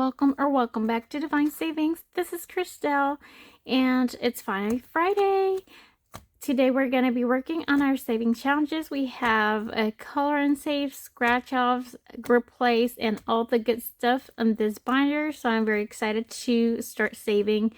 welcome back to Divine Savings. This is Christelle, and it's finally Friday. Today we're going to be working on our saving challenges. We have a color and save, scratch offs, replace, and all the good stuff on this binder. So I'm very excited to start saving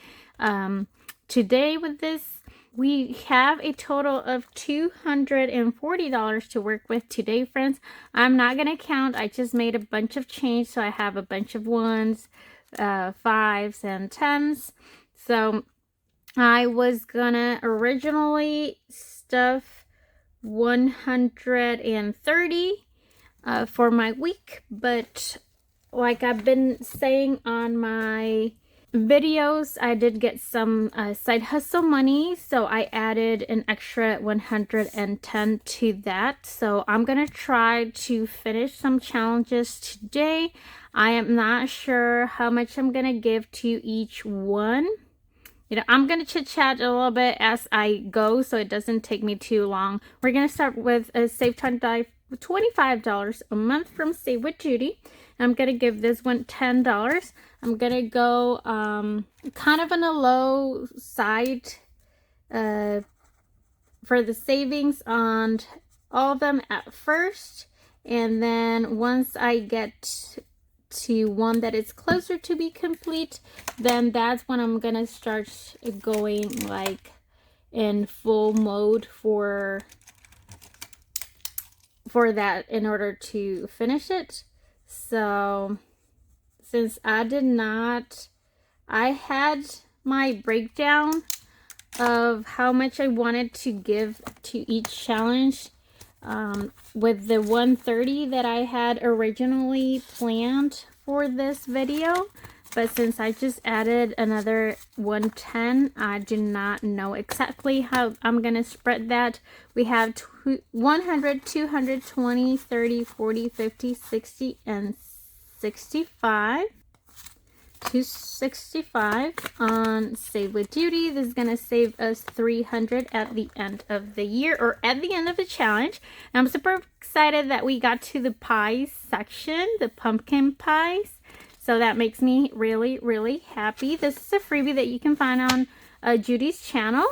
today with this. We have a total of $240 to work with today, friends. I'm not going to count. I just made a bunch of change. So I have a bunch of 1s, 5s, and 10s. So I was going to originally stuff 130 for my week. But like I've been saying on my videos, I did get some side hustle money, so I added an extra 110 to that. So I'm gonna try to finish some challenges today. I am not sure how much I'm gonna give to each one. I'm gonna chit chat a little bit as I go, so it doesn't take me too long. We're gonna start with a Save Time Dive, $25 a month from Save with Judy. I'm gonna give this one $10. I'm gonna go kind of on a low side for the savings on all of them at first, and then once I get to one that is closer to be complete, then that's when I'm gonna start going like in full mode for that in order to finish it. So since I had my breakdown of how much I wanted to give to each challenge with the 130 that I had originally planned for this video. But since I just added another 110, I do not know exactly how I'm going to spread that. We have 100, 220, 30, 40, 50, 60, and 65. 265 on Save with Judy. This is going to save us 300 at the end of the year, or at the end of the challenge. And I'm super excited that we got to the pies section, the pumpkin pies. So that makes me really, really happy. This is a freebie that you can find on Judy's channel.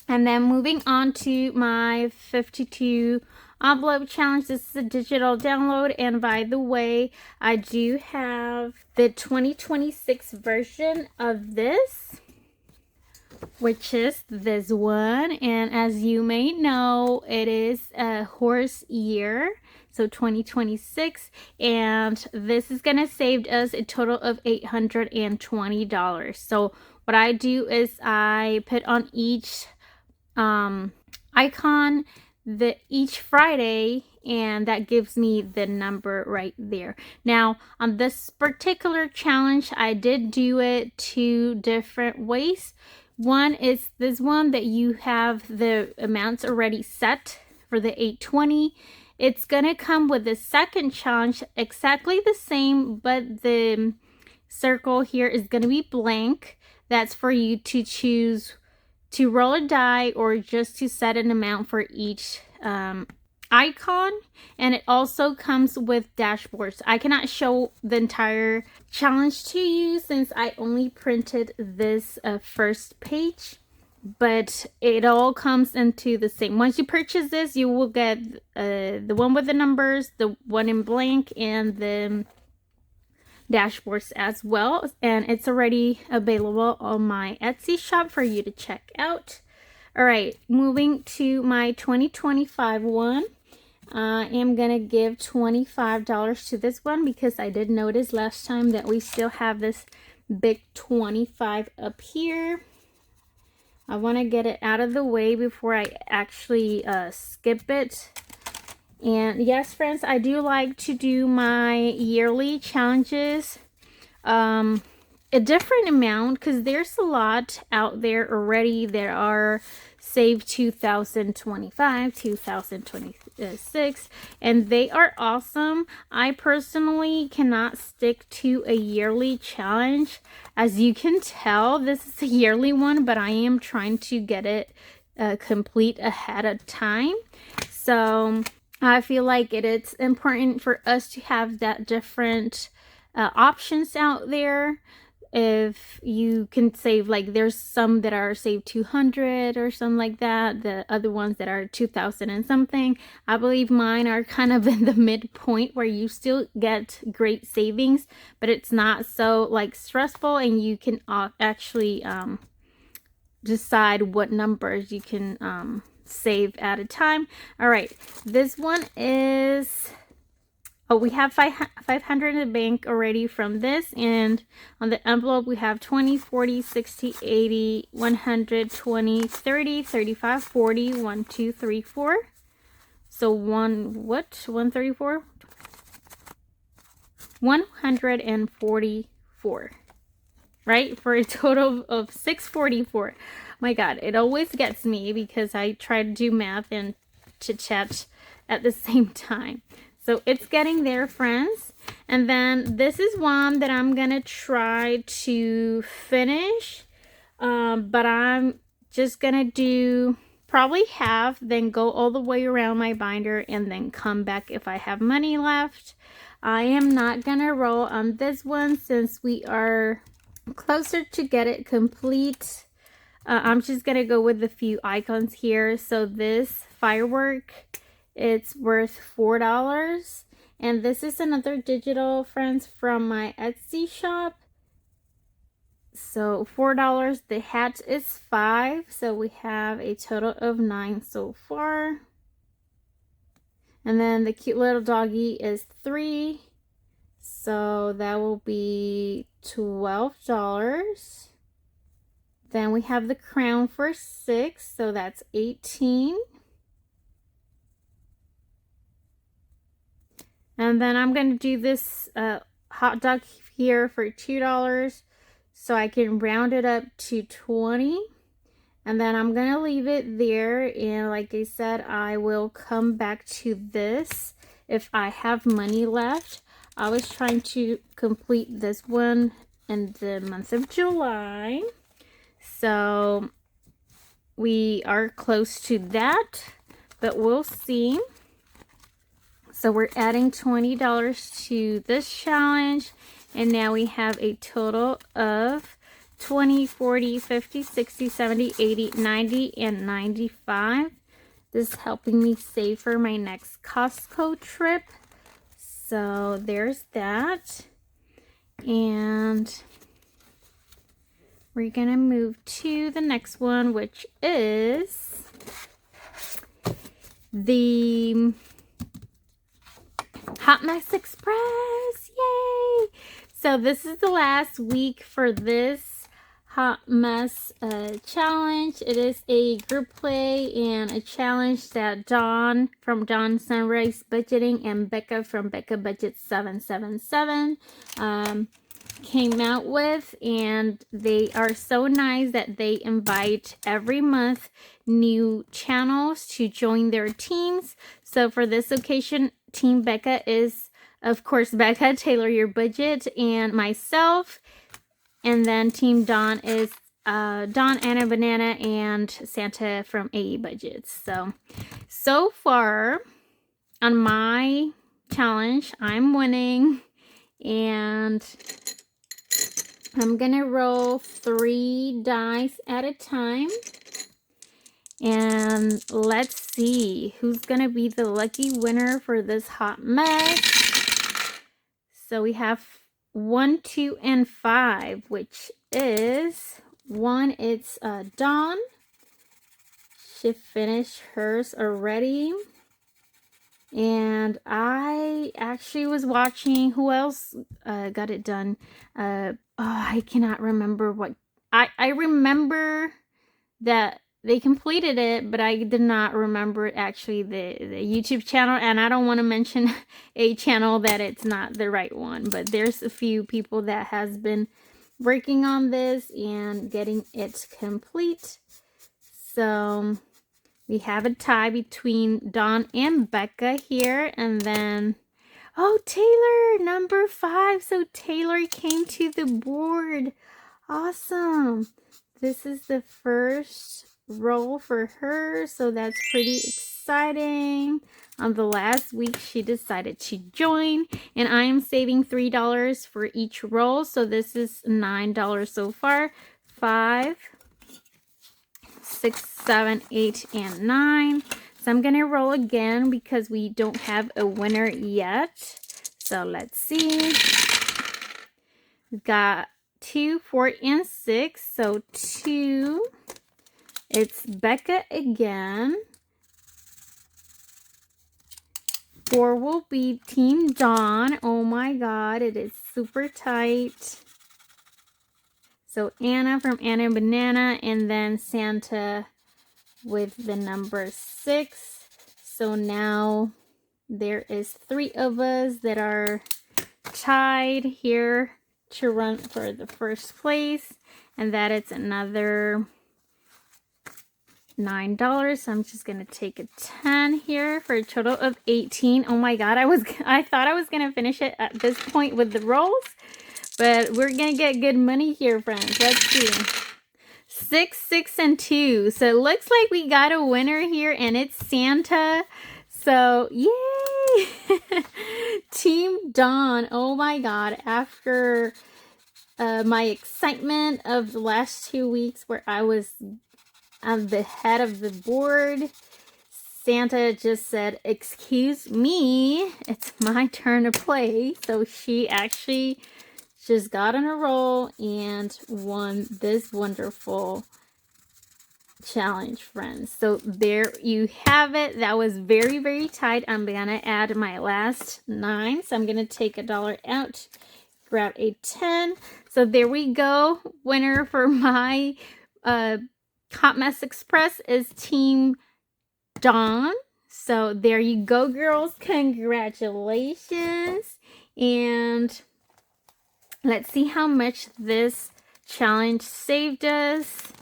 And then moving on to my 52 envelope challenge. This is a digital download, and by the way, I do have the 2026 version of this, which is this one. And as you may know, it is a horse year, so 2026, and this is gonna save us a total of $820. So what I do is I put on each icon each Friday, and that gives me the number right there. Now on this particular challenge, I did do it 2 different ways. One is this one that you have the amounts already set for the 820. It's gonna come with the second challenge exactly the same, but the circle here is gonna be blank. That's for you to choose to roll a die or just to set an amount for each icon. And it also comes with dashboards. I cannot show the entire challenge to you since I only printed this first page, but it all comes into the same. Once you purchase this, you will get the one with the numbers, the one in blank, and the dashboards as well, and it's already available on my Etsy shop for you to check out. All right, moving to my 2025 one. I am gonna give $25 to this one because I did notice last time that we still have this big 25 up here. I want to get it out of the way before I actually skip it. And yes, friends, I do like to do my yearly challenges a different amount because there's a lot out there already that are Save 2025, 2026, and they are awesome. I personally cannot stick to a yearly challenge. As you can tell, this is a yearly one, but I am trying to get it complete ahead of time. So I feel like it is important for us to have that different options out there. If you can save, like there's some that are save 200 or something like that, the other ones that are 2,000 and something. I believe mine are kind of in the midpoint where you still get great savings, but it's not so like stressful, and you can actually decide what numbers you can save at a time. All right, this one is, oh, we have 500 in the bank already from this, and on the envelope we have 20, 40, 60, 80, 100, 20, 30, 35, 40, 1, 2, 3, 4. So 134? 144, right? For a total of 644. My God, it always gets me because I try to do math and chit chat at the same time. So it's getting there, friends. And then this is one that I'm gonna try to finish, but I'm just gonna do probably half, then go all the way around my binder, and then come back if I have money left. I am not gonna roll on this one since we are closer to get it complete. I'm just gonna go with a few icons here. So this firework, it's worth $4, and this is another digital, friends, from my Etsy shop. So $4. The hat is $5, so we have a total of 9 so far. And then the cute little doggy is $3, so that will be $12. Then we have the crown for $6, so that's $18. And then I'm going to do this hot dog here for $2, so I can round it up to 20. And then I'm going to leave it there, and like I said, I will come back to this if I have money left. I was trying to complete this one in the month of July, so we are close to that, but we'll see. So we're adding $20 to this challenge, and now we have a total of 20, 40, 50, 60, 70, 80, 90, and 95. This is helping me save for my next Costco trip. So there's that. And we're gonna move to the next one, which is the Hot Mess Express. Yay! So this is the last week for this Hot Mess challenge. It is a group play and a challenge that Dawn from Dawn Sunrise Budgeting and Becca from Becca Budget 777 came out with, and they are so nice that they invite every month new channels to join their teams. So for this occasion, Team Becca is, of course, Becca, Tailor Your Budget, and myself. And then Team Dawn is Dawn, Anna Banana, and Santa from AE Budgets. So far on my challenge, I'm winning, and I'm gonna roll 3 dice at a time, and let's see who's gonna be the lucky winner for this hot mess. So we have 1, 2, and 5, which is 1. It's Dawn. She finished hers already. And I actually was watching who else got it done. I cannot remember what. I remember that they completed it, but I did not remember actually the YouTube channel. And I don't want to mention a channel that it's not the right one. But there's a few people that has been working on this and getting it complete. So we have a tie between Dawn and Becca here. And then, oh, Taylor, number 5. So Taylor came to the board. Awesome. This is the first roll for her. So that's pretty exciting. On the last week, she decided to join, and I am saving $3 for each roll. So this is $9 so far. 5, 6, 7, 8, and 9. So I'm going to roll again because we don't have a winner yet. So let's see. We've got 2, 4, and 6. So 2. It's Becca again. 4 will be Team Dawn. Oh my God, it is super tight. So Anna from Anna and Banana, and then Santa with the number 6. So now there is 3 of us that are tied here to run for the first place, and that is another $9. So I'm just gonna take a 10 here for a total of 18. Oh my God, I thought I was gonna finish it at this point with the rolls, but we're gonna get good money here, friends. Let's see. 6, 6, and 2. So it looks like we got a winner here, and it's Santa. So yay! Team Dawn. Oh my God, after my excitement of the last 2 weeks where I was on the head of the board, Santa just said, "Excuse me, it's my turn to play." So she actually just got on a roll and won this wonderful challenge, friends. So there you have it. That was very, very tight. I'm gonna add my last 9. So I'm gonna take $1 out, grab a 10. So there we go. Winner for my Hot Mess Express is Team Dawn. So there you go, girls. Congratulations. And let's see how much this challenge saved us.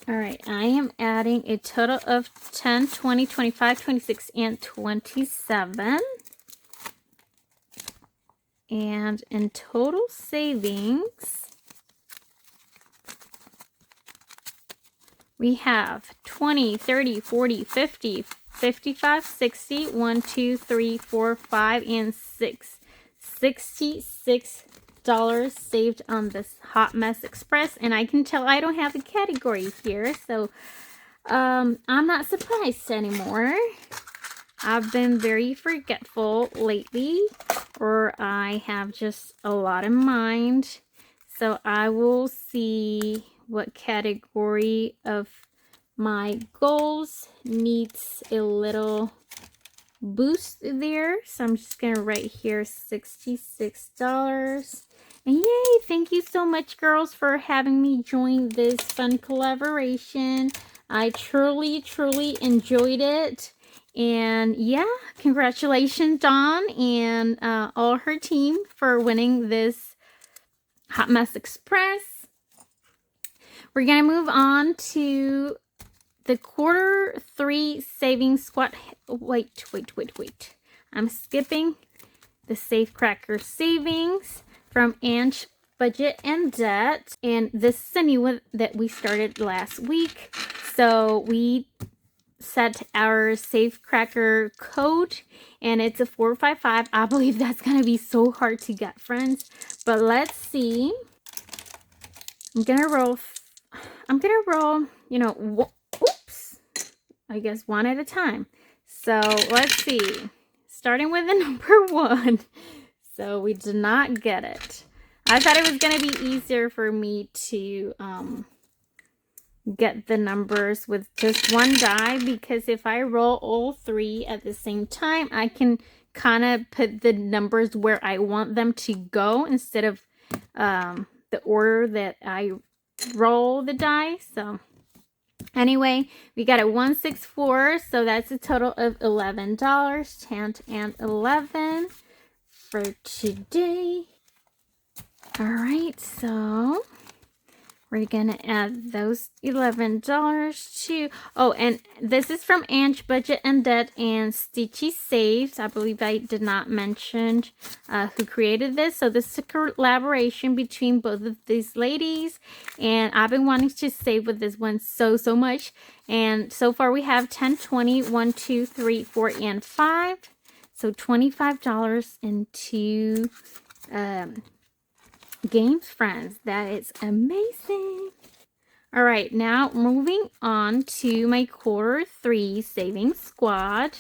All right, I am adding a total of 10, 20, 25, 26, and 27. And in total savings, we have 20, 30, 40, 50, 55, 60, 1, 2, 3, 4, 5, and 6. $66 saved on this Hot Mess Express. And I can tell I don't have a category here, so I'm not surprised anymore. I've been very forgetful lately, or I have just a lot in mind. So I will see what category of my goals needs a little boost there. So I'm just gonna write here $66. And yay, thank you so much, girls, for having me join this fun collaboration. I truly enjoyed it. And yeah, congratulations, Dawn and all her team for winning this Hot Mess Express. We're going to move on to the Q3 savings squad. Wait. I'm skipping the Safecracker savings from Ange Budget and Debt. And this is a new one that we started last week. So we set our Safecracker code, and it's a 455. I believe that's gonna be so hard to get, friends, but let's see. I'm gonna roll, you know, oops, I guess one at a time. So let's see, starting with the number 1. So we did not get it. I thought it was gonna be easier for me to get the numbers with just one die, because if I roll all 3 at the same time, I can kind of put the numbers where I want them to go instead of the order that I roll the die. So anyway, we got a 164, so that's a total of $11. 10 and 11 for today. All right, so We're gonna add those $11 to, oh, and this is from Ange Budget and Debt and Stitchy Saves. I believe I did not mention who created this. So this is a collaboration between both of these ladies, and I've been wanting to save with this one so much. And so far we have 10, 20, 1, 2, 3, 4, and 5. So $25 into games, friends. That is amazing. All right, now moving on to my Q3 savings squad.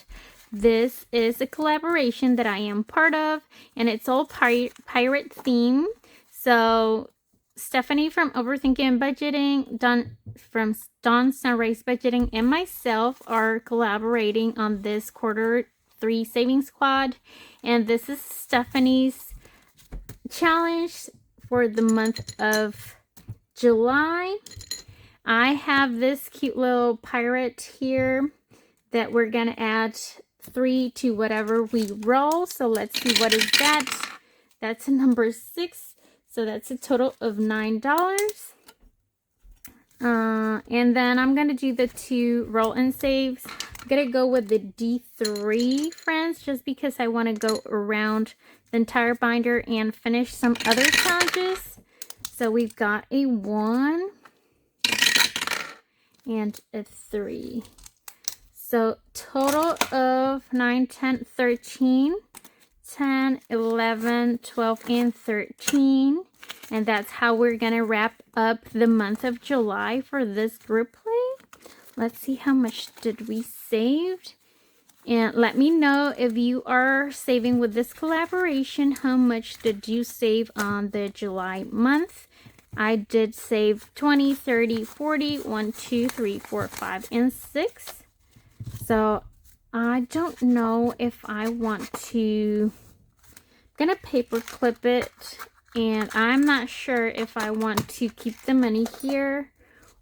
This is a collaboration that I am part of, and it's all pirate theme. So Stephanie from Overthinking and Budgeting, Dawn Sunrise Budgeting, and myself are collaborating on this Q3 savings squad, and this is Stephanie's challenge for the month of July. I have this cute little pirate here that we're gonna add 3 to whatever we roll. So let's see, what is that? That's a number 6. So that's a total of $9. And then I'm gonna do the 2 roll and saves. I'm gonna go with the D3, friends, just because I want to go around the entire binder and finish some other challenges. So we've got a 1 and a 3. So total of 9, 10, 13, 10, 11, 12, and 13. And that's how we're going to wrap up the month of July for this group play. Let's see, how much did we save? And let me know if you are saving with this collaboration. How much did you save on the July month? I did save 20, 30, 40, 1, 2, 3, 4, 5, and 6. So I don't know if I want to, I'm going to paper clip it. And I'm not sure if I want to keep the money here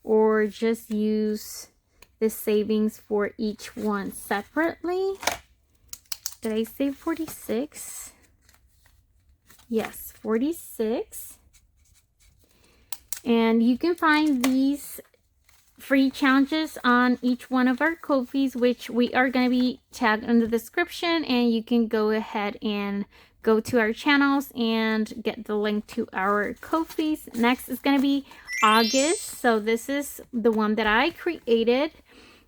or just use the savings for each one separately. Did I save 46? Yes, 46. And you can find these free challenges on each one of our Ko-fis, which we are going to be tagged in the description, and you can go ahead and go to our channels and get the link to our Ko-fis. Next is going to be August. So this is the one that I created.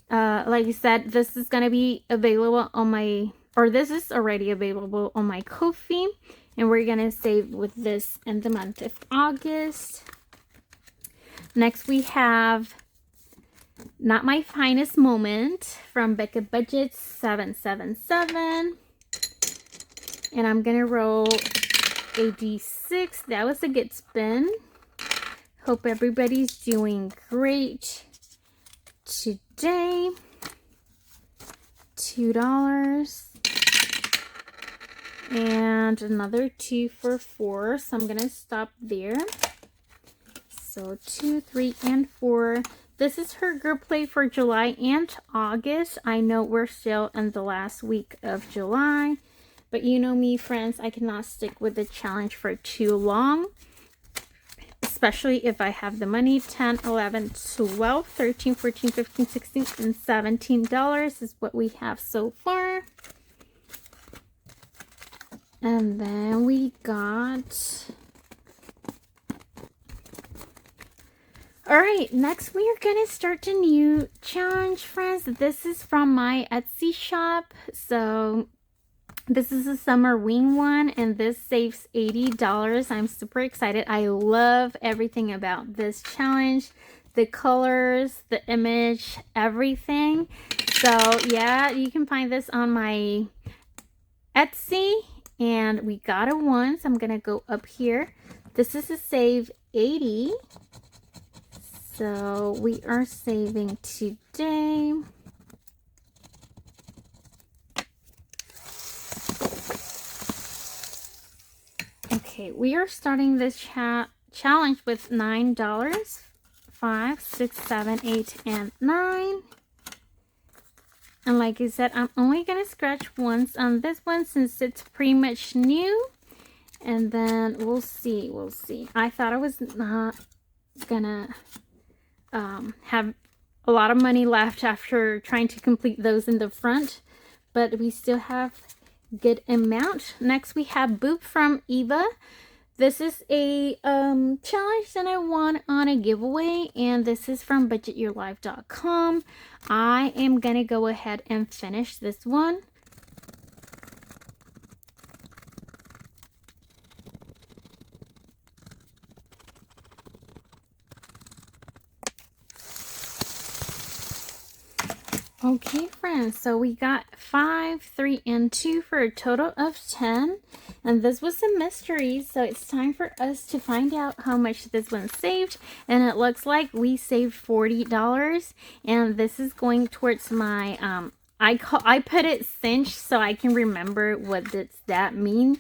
Like I said, this is going to be available on my, or this is already available on my Ko-fi, and we're going to save with this in the month of August. Next we have Not My Finest Moment from Becca Budget 777. And I'm going to roll a D6. That was a good spin. Hope everybody's doing great today. $2. And another 2 for 4. So I'm going to stop there. So 2, 3, and 4. This is her group play for July and August. I know we're still in the last week of July, but you know me, friends, I cannot stick with the challenge for too long, especially if I have the money. 10, 11, 12, 13, 14, 15, 16, and $17 is what we have so far. And then we got... Alright, next we are going to start a new challenge, friends. This is from my Etsy shop. So this is a summer wing one, and this saves $80. I'm super excited. I love everything about this challenge. The colors, the image, everything. So yeah, you can find this on my Etsy. And we got a 1, so I'm going to go up here. This is a save 80. So we are saving today. Okay, we are starting this challenge with $9. 5, 6, 7, 8, and 9. And like I said, I'm only going to scratch once on this one since it's pretty much new. And then we'll see. I thought I was not gonna have a lot of money left after trying to complete those in the front, but we still have good amount. Next we have Boop from Eva. This is a challenge that I won on a giveaway, and this is from budgetyourlife.com. I am gonna go ahead and finish this one. Okay, friends, so we got 5, 3, and 2 for a total of 10. And this was a mystery, so it's time for us to find out how much this one saved. And it looks like we saved $40. And this is going towards my, I put it cinch so I can remember what does that mean.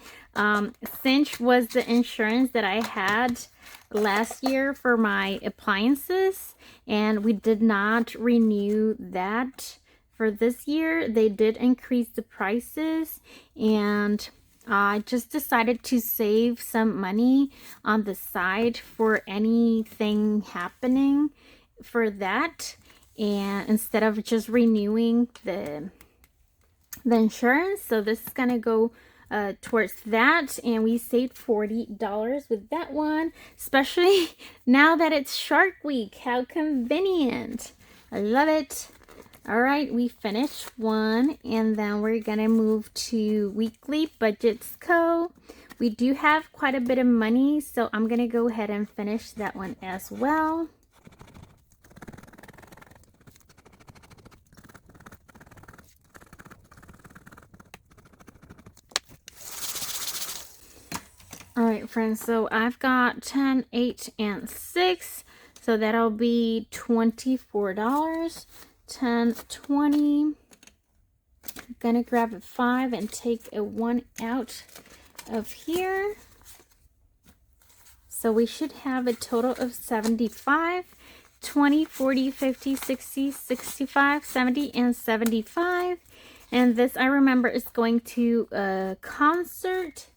Cinch was the insurance that I had last year for my appliances, and we did not renew that for this year. They did increase the prices, and I just decided to save some money on the side for anything happening for that, and instead of just renewing the insurance. So this is gonna go towards that, and we saved $40 with that one, especially now that it's Shark Week. How convenient. I love it. All right, we finished one, and then we're gonna move to Weekly Budgets Co. We do have quite a bit of money, so I'm gonna go ahead and finish that one as well. Alright, friends, so I've got 10, 8, and 6. So that'll be $24. 10, 20. I'm gonna grab a 5 and take a 1 out of here. So we should have a total of 75. 20, 40, 50, 60, 65, 70, and 75. And this, I remember, is going to a concert.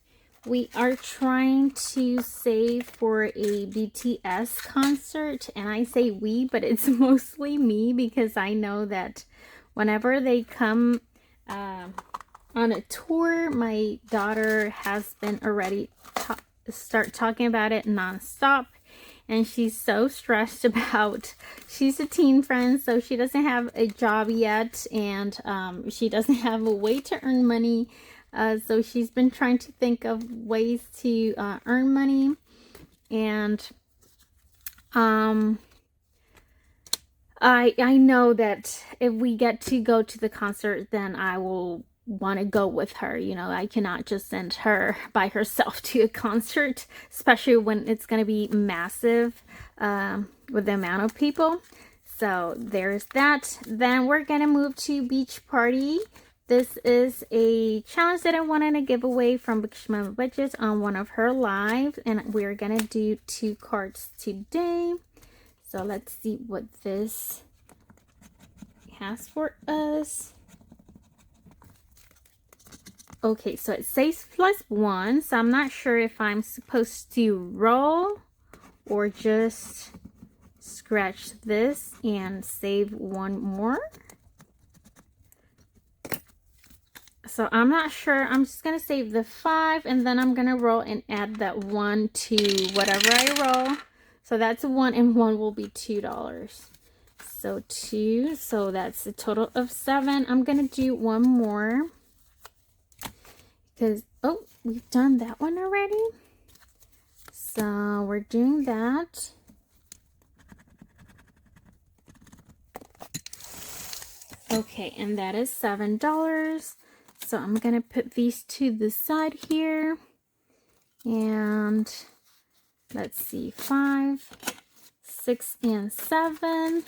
We are trying to save for a BTS concert, and I say we, but it's mostly me, because I know that whenever they come on a tour, my daughter has been already start talking about it nonstop, and she's so stressed about, she's a teen, friend, so she doesn't have a job yet, and she doesn't have a way to earn money. So she's been trying to think of ways to earn money, and I know that if we get to go to the concert, then I will want to go with her. You know, I cannot just send her by herself to a concert, especially when it's going to be massive with the amount of people. So there's that. Then we're going to move to Beach Party. This is a challenge that I wanted to give away from Bikshma Budgets on one of her lives, and we're gonna do 2 cards today. So let's see what this has for us. Okay, so it says +1, so I'm not sure if I'm supposed to roll or just scratch this and save 1 more. So I'm not sure. I'm just going to save the 5, and then I'm going to roll and add that 1 to whatever I roll. So that's a 1, and 1 will be $2. So 2, so that's a total of 7. I'm going to do 1 more, because, oh, we've done that one already. So we're doing that. Okay, and that is $7. So I'm going to put these to the side here, and let's see, 5, 6, and 7.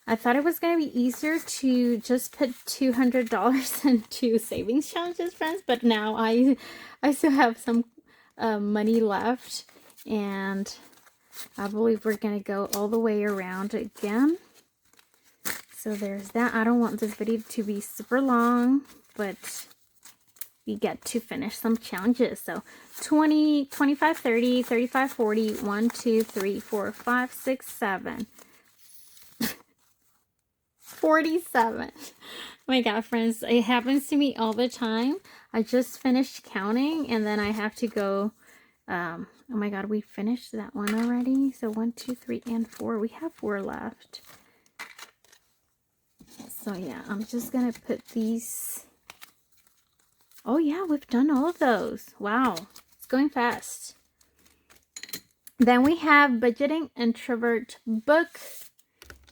I thought it was going to be easier to just put $200 into savings challenges, friends, but now I still have some money left, and I believe we're going to go all the way around again. So there's that. I don't want this video to be super long, but we get to finish some challenges. So 20, 25, 30, 35, 40, 1, 2, 3, 4, 5, 6, 7. 47. Oh my God, friends, it happens to me all the time. I just finished counting and then I have to go. Oh my God, we finished that one already. So 1, 2, 3, and 4. We have 4 left. So yeah, I'm just gonna put these. Oh yeah, we've done all of those. Wow, it's going fast. Then we have Budgeting Introvert book,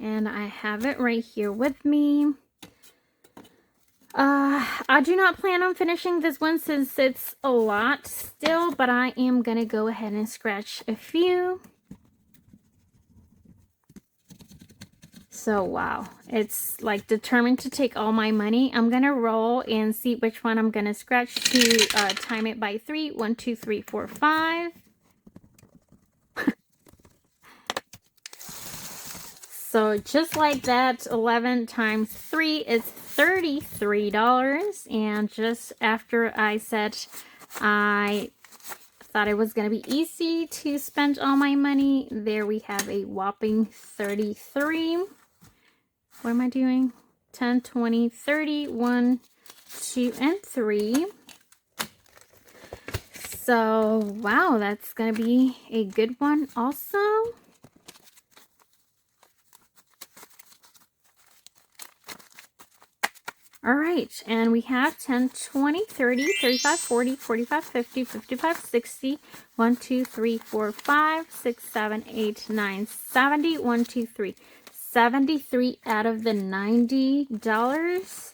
and I have it right here with me. I do not plan on finishing this one since it's a lot still, but I am gonna go ahead and scratch a few. So wow, it's like determined to take all my money. I'm gonna roll and see which one I'm gonna scratch to time it by 3. 1, 2, 3, 4, 5. So just like that, 11 times 3 is $33. And just after I said I thought it was going to be easy to spend all my money, there we have a whopping 33. What am I doing? 10, 20, 30, 1, 2, and 3. So, wow, that's going to be a good one also. All right, and we have 10, 20, 30, 35, 40, 45, 50, 55, 60, 1, 2, 3, 4, 5, 6, 7, 8, 9, 70, 1, 2, 3, 73 out of the $90.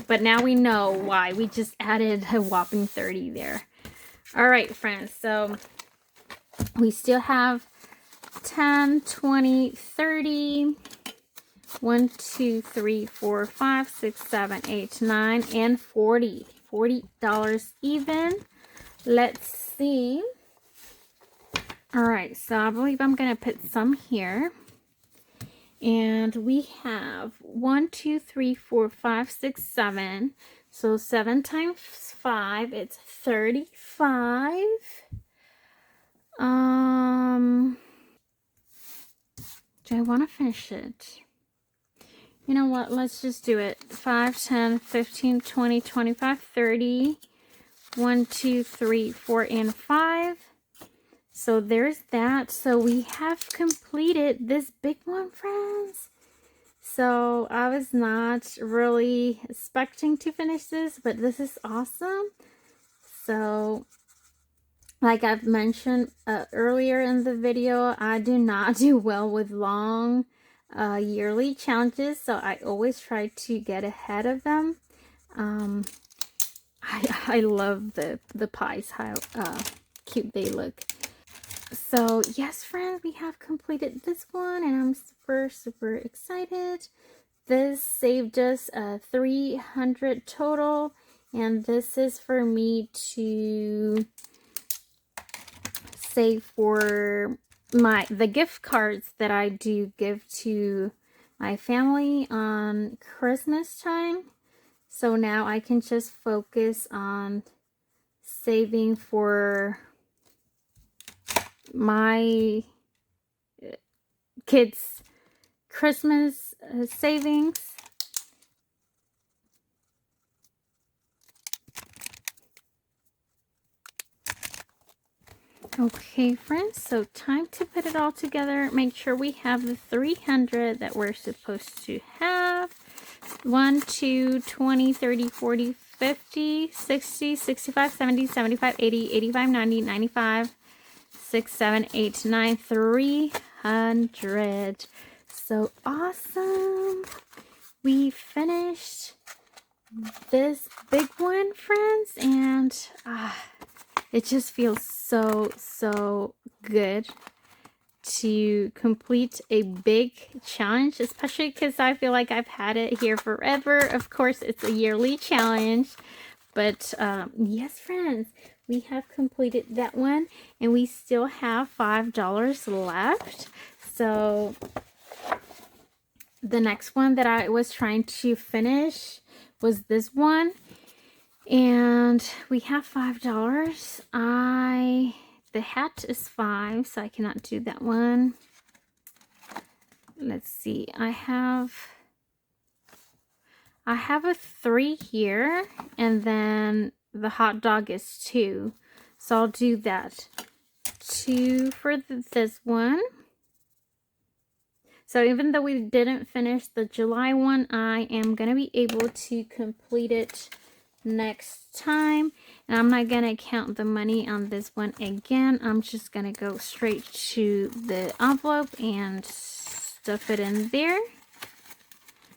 But now we know why. We just added a whopping 30 there. All right, friends, so we still have 10, 20, 30, 1, 2, 3, 4, 5, 6, 7, 8, 9, and 40. $40 even. Let's see. All right, so I believe I'm going to put some here. And we have 1, 2, 3, 4, 5, 6, 7. So 7 times 5, it's 35. Do I want to finish it? You know what? Let's just do it. 5, 10, 15, 20, 25, 30. 1, 2, 3, 4, and 5. So there's that. So we have completed this big one, friends. So I was not really expecting to finish this, but this is awesome. So like I've mentioned earlier in the video, I do not do well with long yearly challenges, so I always try to get ahead of them. I love the pies, how cute they look. So yes, friends, we have completed this one, and I'm super excited. This saved us 300 total, and this is for me to save for the gift cards that I do give to my family on Christmas time. So now I can just focus on saving for my kids' Christmas savings. Okay, friends, so time to put it all together. Make sure we have the 300 that we're supposed to have. 1, 2, 20, 30, 40, 50, 60, 65, 70, 75, 80, 85, 90, 95, 6, 7, 8, 9, 300. So awesome. We finished this big one, friends, and it just feels so good to complete a big challenge, especially because I feel like I've had it here forever. Of course, it's a yearly challenge, but yes, friends, we have completed that one, and we still have $5 left. So the next one that I was trying to finish was this one. And we have $5. The hat is $5, so I cannot do that one. Let's see. I have a 3 here, and then the hot dog is 2. So I'll do that. 2 for this one. So even though we didn't finish the July one, I am going to be able to complete it next time. And I'm not going to count the money on this one again. I'm just going to go straight to the envelope and stuff it in there.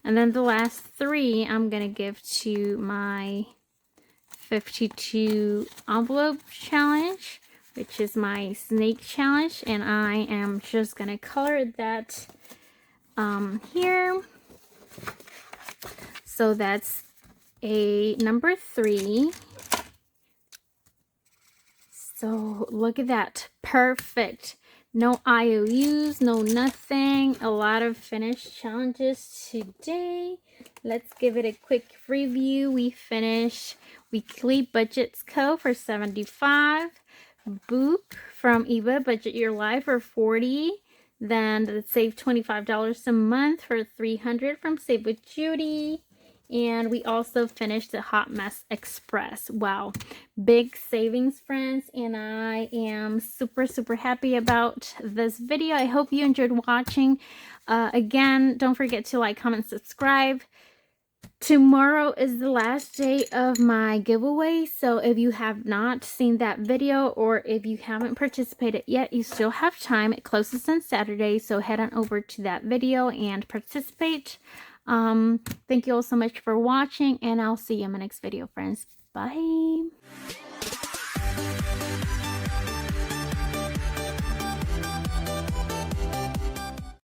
And then the last 3 I'm going to give to my 52 envelope challenge, which is my snake challenge. And I am just going to color that here. So that's a number 3. So look at that. Perfect. No IOUs, no nothing. A lot of finished challenges today. Let's give it a quick review. We finished Weekly Budgets Co. for $75. Boop from Eva, Budget Your Life for $40. Then save $25 a month for $300 from Save with Judy. And we also finished the Hot Mess Express. Wow, big savings, friends, and I am super happy about this video. I hope you enjoyed watching. Again, don't forget to like, comment, subscribe. Tomorrow is the last day of my giveaway, so if you have not seen that video or if you haven't participated yet, you still have time. It closes on Saturday, so head on over to that video and participate. Thank you all so much for watching, and I'll see you in my next video, friends. Bye.